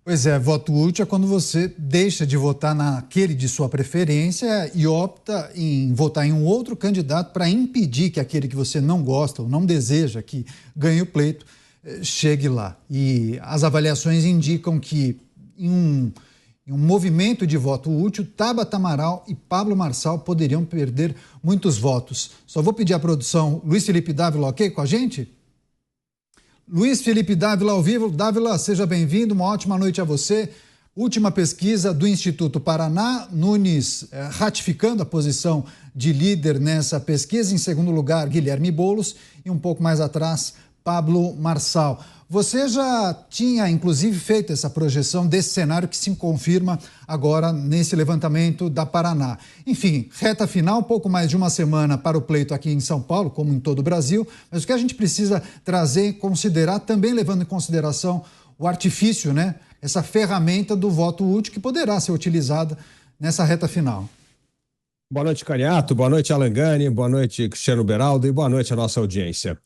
Pois é, voto útil é quando você deixa de votar naquele de sua preferência e opta em votar em um outro candidato para impedir que aquele que você não gosta ou não deseja que ganhe o pleito chegue lá. E as avaliações indicam que em um movimento de voto útil, Tabata Amaral e Pablo Marçal poderiam perder muitos votos. Só vou pedir à produção, Luiz Felipe Dávila, ok com a gente? Luiz Felipe Dávila ao vivo. Dávila, seja bem-vindo, uma ótima noite a você. Última pesquisa do Instituto Paraná, Nunes ratificando a posição de líder nessa pesquisa. Em segundo lugar, Guilherme Boulos e um pouco mais atrás, Pablo Marçal. Você já tinha, inclusive, feito essa projeção desse cenário que se confirma agora nesse levantamento da Paraná. Enfim, reta final, pouco mais de uma semana para o pleito aqui em São Paulo, como em todo o Brasil, mas o que a gente precisa trazer e considerar, também levando em consideração o artifício, né? Essa ferramenta do voto útil que poderá ser utilizada nessa reta final. Boa noite, Caniato, boa noite, Alan Gani, boa noite, Cristiano Beraldo e boa noite à nossa audiência.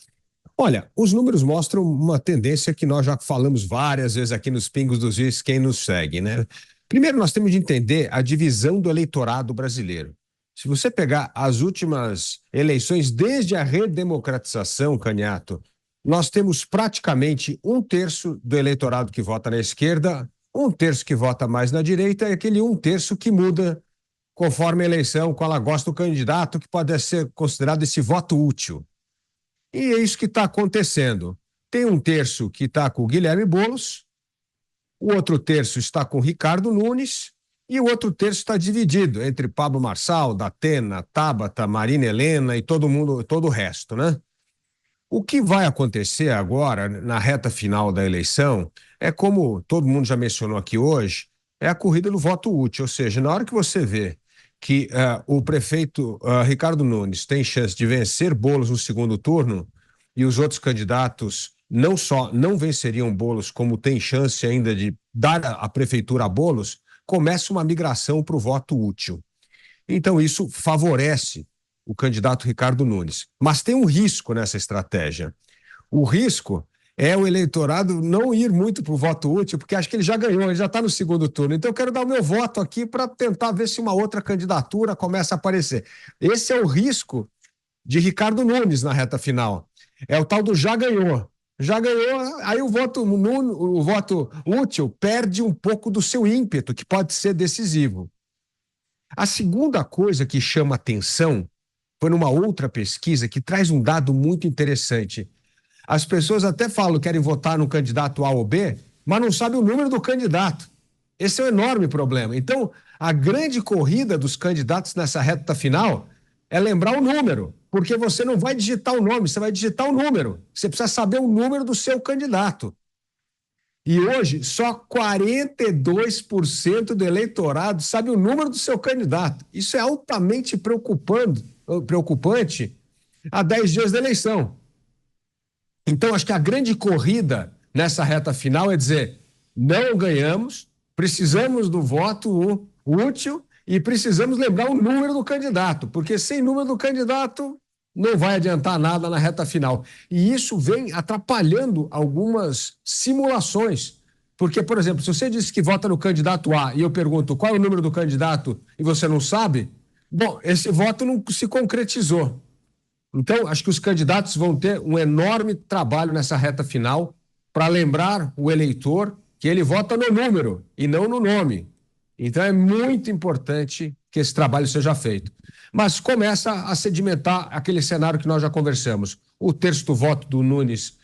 Olha, os números mostram uma tendência que nós já falamos várias vezes aqui nos Pingos dos Is, quem nos segue, né? Primeiro, nós temos de entender a divisão do eleitorado brasileiro. Se você pegar as últimas eleições desde a redemocratização, Caniato, nós temos praticamente um terço do eleitorado que vota na esquerda, um terço que vota mais na direita e aquele um terço que muda conforme a eleição, qual ela gosta do candidato, que pode ser considerado esse voto útil. E é isso que está acontecendo. Tem um terço que está com o Guilherme Boulos, o outro terço está com o Ricardo Nunes e o outro terço está dividido entre Pablo Marçal, Datena, Tabata, Marina Helena e todo mundo, todo o resto, né? O que vai acontecer agora, na reta final da eleição, é como todo mundo já mencionou aqui hoje, é a corrida do voto útil, ou seja, na hora que você vê que o prefeito Ricardo Nunes tem chance de vencer Boulos no segundo turno e os outros candidatos não só não venceriam Boulos, como tem chance ainda de dar a prefeitura a Boulos, começa uma migração para o voto útil. Então isso favorece o candidato Ricardo Nunes. Mas tem um risco nessa estratégia. O risco é o eleitorado não ir muito para o voto útil, porque acho que ele já ganhou, ele já está no segundo turno. Então eu quero dar o meu voto aqui para tentar ver se uma outra candidatura começa a aparecer. Esse é o risco de Ricardo Nunes na reta final. É o tal do já ganhou. Já ganhou, aí o voto útil perde um pouco do seu ímpeto, que pode ser decisivo. A segunda coisa que chama atenção foi numa outra pesquisa que traz um dado muito interessante. As pessoas até falam que querem votar no candidato A ou B, mas não sabem o número do candidato. Esse é um enorme problema. Então, a grande corrida dos candidatos nessa reta final é lembrar o número, porque você não vai digitar o nome, você vai digitar o número. Você precisa saber o número do seu candidato. E hoje, só 42% do eleitorado sabe o número do seu candidato. Isso é altamente preocupante há 10 dias da eleição. Então, acho que a grande corrida nessa reta final é dizer, não ganhamos, precisamos do voto útil e precisamos lembrar o número do candidato, porque sem número do candidato não vai adiantar nada na reta final. E isso vem atrapalhando algumas simulações. Porque, por exemplo, se você disse que vota no candidato A e eu pergunto qual é o número do candidato e você não sabe, bom, esse voto não se concretizou. Então, acho que os candidatos vão ter um enorme trabalho nessa reta final para lembrar o eleitor que ele vota no número e não no nome. Então, é muito importante que esse trabalho seja feito. Mas começa a sedimentar aquele cenário que nós já conversamos. O terço do voto do Nunes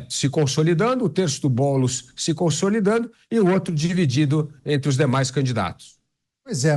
se consolidando, o terço do Boulos se consolidando e o outro dividido entre os demais candidatos. Pois é.